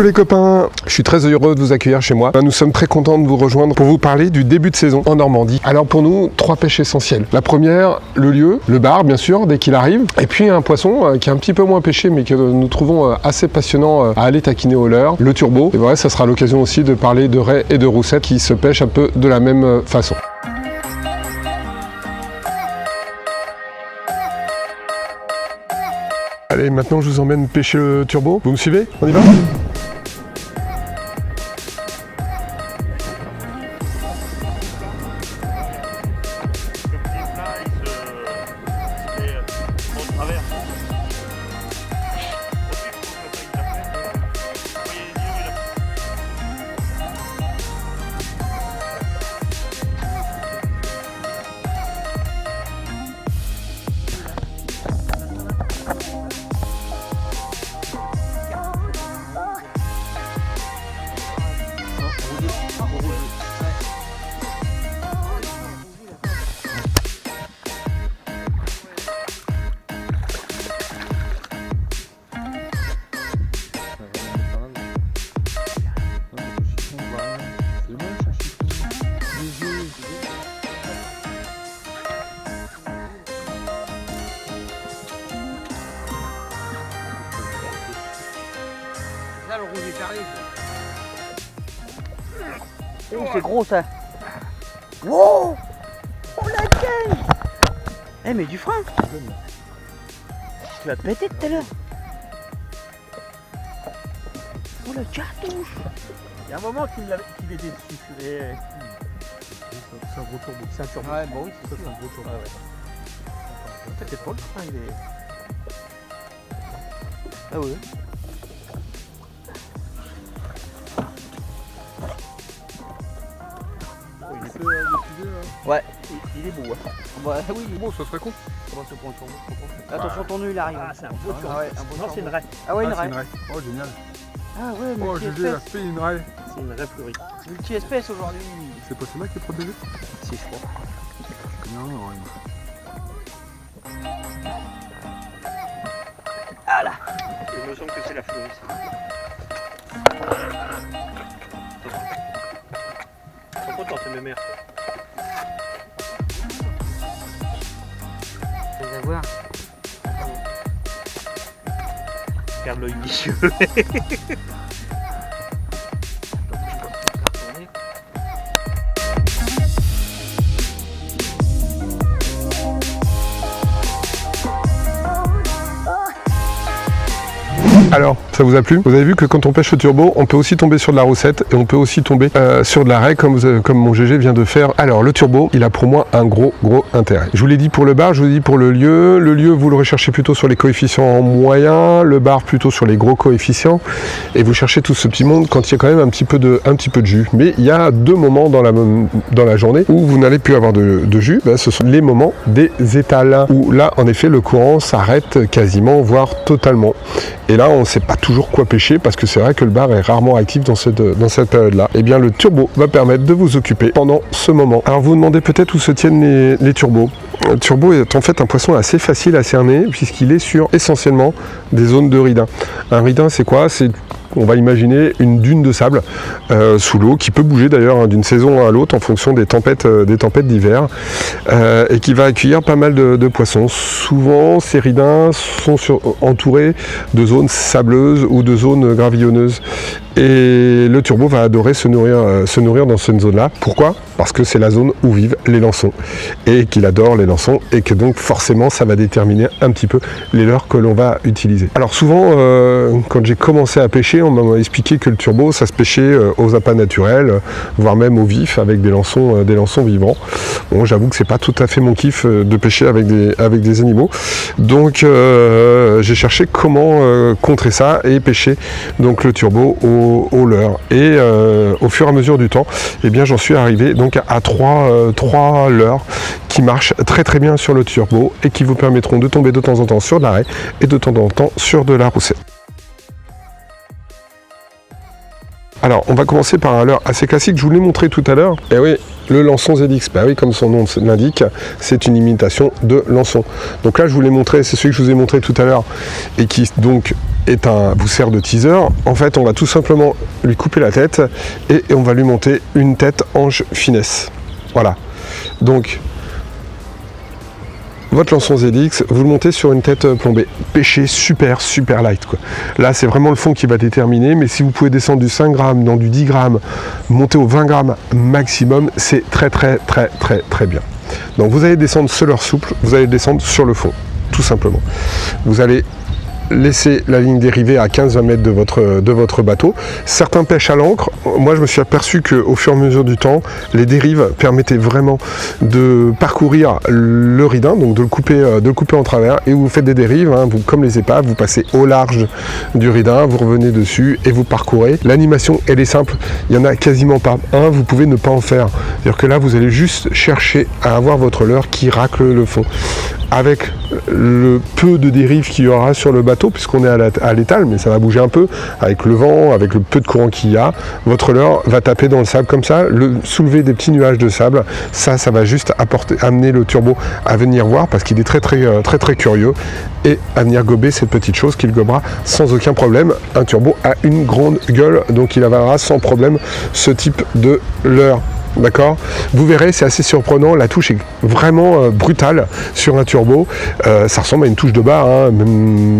les copains, je suis très heureux de vous accueillir chez moi. Nous sommes très contents de vous rejoindre pour vous parler du début de saison en Normandie. Alors pour nous, 3 pêches essentielles. La première, le lieu, le bar bien sûr, dès qu'il arrive. Et puis un poisson qui est un petit peu moins pêché mais que nous trouvons assez passionnant à aller taquiner au leurre, le turbo. Et voilà, ça sera l'occasion aussi de parler de raies et de roussettes qui se pêchent un peu de la même façon. Allez, maintenant je vous emmène pêcher le turbo. Vous me suivez? On y va? Là, le rouge est carré. Oh, c'est gros ça. Wow. Oh la gueule. Eh mais du frein. Tu vas te péter tout à l'heure. Oh la cartouche. Il y a un moment qu'il était sulfuré. C'est un gros turbo. C'est un turbo. Ouais, bon oui, Ça, c'est un gros turbo. Ouais, ouais. Peut-être pas le frein, il est... Ah oui. Ouais, il est beau. Hein. Bah, oui, il est beau. Bon, ça serait con. Comment se prend le turbo? Attention, ton nœud il arrive. Ah, c'est un beau turbo. Ah ouais, un beau Non, c'est une raie. Ah ouais, une Ah, c'est raie. une raie. Oh, génial. Ah ouais, Oh, GG, la multi-espèce. spé, une raie. C'est une raie fleurie. Multi-espèce aujourd'hui. C'est pas celui-là qui est protégé? Si, je crois. Non, non, Ah là. Il me semble que c'est la fleurie. Ils sont contents, c'est mes mères. Je vais voir. Regarde l'œil vicieux. Alors, ça vous a plu? Vous avez vu que quand on pêche le turbo, on peut aussi tomber sur de la roussette et on peut aussi tomber sur de la raie comme mon GG vient de faire. Alors, le turbo, il a pour moi un gros intérêt. Je vous l'ai dit pour le bar, je vous l'ai dit pour le lieu. Le lieu, vous le recherchez plutôt sur les coefficients moyens, le bar plutôt sur les gros coefficients. Et vous cherchez tout ce petit monde quand il y a quand même un petit peu de jus. Mais il y a 2 moments dans la journée où vous n'allez plus avoir de jus. Ben, ce sont les moments des étals. Où là, en effet, le courant s'arrête quasiment, voire totalement. Et là, on ne sait pas toujours quoi pêcher parce que c'est vrai que le bar est rarement actif dans cette période-là. Et bien, le turbo va permettre de vous occuper pendant ce moment. Alors, vous vous demandez peut-être où se tiennent les turbos. Le turbo est en fait un poisson assez facile à cerner puisqu'il est sur essentiellement des zones de ridin. Un ridin, c'est quoi? C'est, on va imaginer, une dune de sable sous l'eau qui peut bouger d'ailleurs d'une saison à l'autre en fonction des tempêtes d'hiver et qui va accueillir pas mal de poissons. Souvent, ces ridins sont entourés de zones sableuses ou de zones gravillonneuses. Et le turbo va adorer se nourrir dans cette zone-là. Pourquoi? Parce que c'est la zone où vivent les lançons. Et qu'il adore les lançons et que donc forcément ça va déterminer un petit peu les leurres que l'on va utiliser. Alors souvent, quand j'ai commencé à pêcher, on m'a expliqué que le turbo, ça se pêchait aux appâts naturels, voire même au vif avec des lançons vivants. Bon, j'avoue que c'est pas tout à fait mon kiff de pêcher avec des animaux. Donc j'ai cherché comment contrer ça et pêcher donc le turbo au leurre. Et au fur et à mesure du temps, eh bien j'en suis arrivé donc à 3 leurres qui marchent très bien sur le turbo et qui vous permettront de tomber de temps en temps sur de la raie et de temps en temps sur de la roussette. Alors, on va commencer par un leurre assez classique, je vous l'ai montré tout à l'heure. Et oui, le lançon ZX, bah oui, comme son nom l'indique, c'est une imitation de lançon. Donc là, je vous l'ai montré, c'est celui que je vous ai montré tout à l'heure, et qui donc vous sert de teaser, en fait on va tout simplement lui couper la tête et on va lui monter une tête ange finesse. Voilà. Donc votre lançon ZX, vous le montez sur une tête plombée. Pêchez super light, quoi. Là, c'est vraiment le fond qui va déterminer, mais si vous pouvez descendre du 5 grammes, dans du 10 grammes, monter au 20 grammes maximum, c'est très bien. Donc vous allez descendre sur leur souple, vous allez descendre sur le fond, tout simplement. Vous allez laisser la ligne dérivée à 15-20 mètres de votre bateau. Certains pêchent à l'ancre. Moi, je me suis aperçu qu'au fur et à mesure du temps, les dérives permettaient vraiment de parcourir le ridin, donc de le couper en travers, et vous faites des dérives, hein, comme les épaves, vous passez au large du ridin, vous revenez dessus et vous parcourez. L'animation, elle est simple, il n'y en a quasiment pas. Vous pouvez ne pas en faire. C'est-à-dire que là, vous allez juste chercher à avoir votre leurre qui racle le fond. Avec le peu de dérive qu'il y aura sur le bateau, puisqu'on est à l'étal, mais ça va bouger un peu, avec le vent, avec le peu de courant qu'il y a, votre leurre va taper dans le sable comme ça, soulever des petits nuages de sable, ça va juste amener le turbo à venir voir, parce qu'il est très curieux, et à venir gober cette petite chose qu'il gobera sans aucun problème. Un turbo a une grande gueule, donc il avalera sans problème ce type de leurre. D'accord, vous verrez, c'est assez surprenant, la touche est vraiment brutale sur un turbo, ça ressemble à une touche de barre, hein.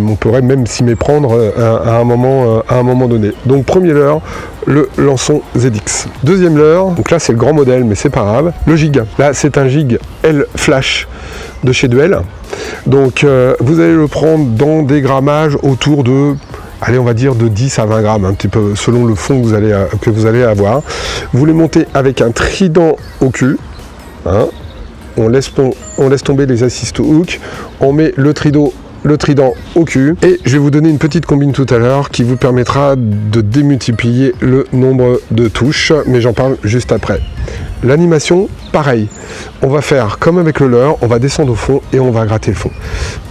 On pourrait même s'y méprendre à un moment donné. Donc premier leurre, le Lançon ZX. Deuxième leurre, donc là c'est le grand modèle, mais c'est pas grave, le jig. Là c'est un jig L Flash de chez Duel. Donc vous allez le prendre dans des grammages autour de, allez, on va dire de 10 à 20 grammes, un petit peu selon le fond que vous allez avoir. Vous les montez avec un trident au cul. Hein. On laisse tomber les assist hook. On met le trident au cul. Et je vais vous donner une petite combine tout à l'heure qui vous permettra de démultiplier le nombre de touches. Mais j'en parle juste après. L'animation, pareil. On va faire comme avec le leurre. On va descendre au fond et on va gratter le fond.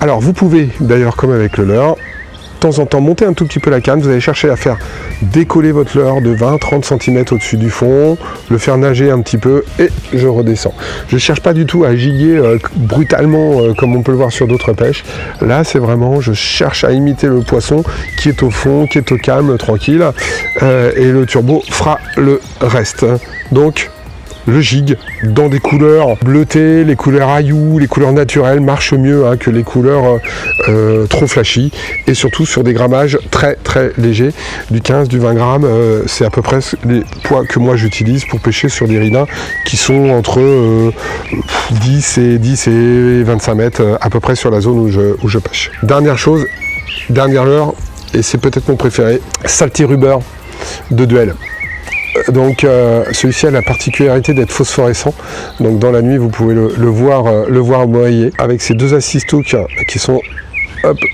Alors vous pouvez, d'ailleurs comme avec le leurre, de temps en temps monter un tout petit peu la canne, vous allez chercher à faire décoller votre leurre de 20-30 cm au-dessus du fond, le nager un petit peu et je redescends. Je ne cherche pas du tout à giguer brutalement comme on peut le voir sur d'autres pêches. Là c'est vraiment, je cherche à imiter le poisson qui est au fond, qui est au calme, tranquille, et le turbo fera le reste. Donc le jig dans des couleurs bleutées, les couleurs aillou, les couleurs naturelles marchent mieux que les couleurs trop flashy, et surtout sur des grammages très légers, du 15, du 20 grammes, c'est à peu près les poids que moi j'utilise pour pêcher sur des ridins qui sont entre 10 et 25 mètres à peu près sur la zone où je pêche. Dernière chose, dernière leurre, et c'est peut-être mon préféré, Salty Rubber de Duel. Donc celui-ci a la particularité d'être phosphorescent, donc dans la nuit vous pouvez le voir briller avec ces deux assist hooks qui sont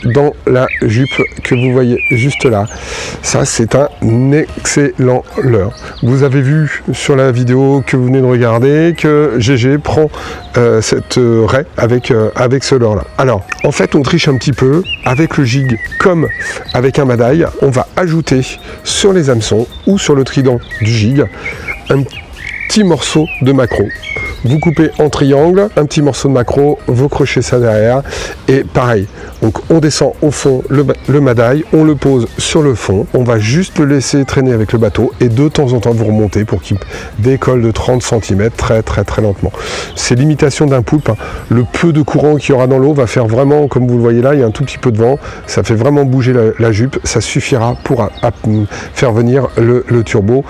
dans la jupe que vous voyez juste là. Ça c'est un excellent leurre. Vous avez vu sur la vidéo que vous venez de regarder que GG prend cette raie avec ce leurre là. Alors en fait on triche un petit peu avec le jig comme avec un madaille. On va ajouter sur les hameçons ou sur le trident du jig un petit morceau de maquereau. Vous coupez en triangle, un petit morceau de maquereau, vous crochez ça derrière, et pareil. Donc on descend au fond le madaille, on le pose sur le fond, on va juste le laisser traîner avec le bateau, et de temps en temps vous remontez pour qu'il décolle de 30 cm très lentement. C'est l'imitation d'un poulpe. Le peu de courant qu'il y aura dans l'eau va faire vraiment, comme vous le voyez là, il y a un tout petit peu de vent, ça fait vraiment bouger la jupe, ça suffira pour faire venir le turbo,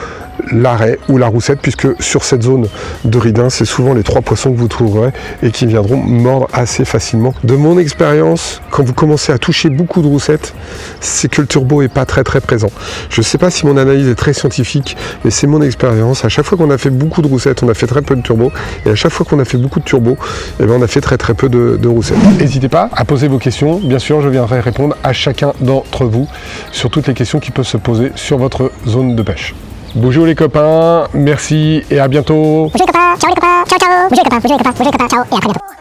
l'arrêt ou la roussette, puisque sur cette zone de ridin, c'est souvent les 3 poissons que vous trouverez et qui viendront mordre assez facilement. De mon expérience, quand vous commencez à toucher beaucoup de roussettes, c'est que le turbo est pas très présent. Je sais pas si mon analyse est très scientifique, mais c'est mon expérience. À chaque fois qu'on a fait beaucoup de roussettes, on a fait très peu de turbo, et à chaque fois qu'on a fait beaucoup de turbo, eh bien on a fait très peu de roussettes. N'hésitez pas à poser vos questions. Bien sûr, je viendrai répondre à chacun d'entre vous sur toutes les questions qui peuvent se poser sur votre zone de pêche. Bonjour les copains, merci et à bientôt. Bonjour les copains, ciao les copains, ciao ciao. Bonjour les copains, ciao et à très bientôt.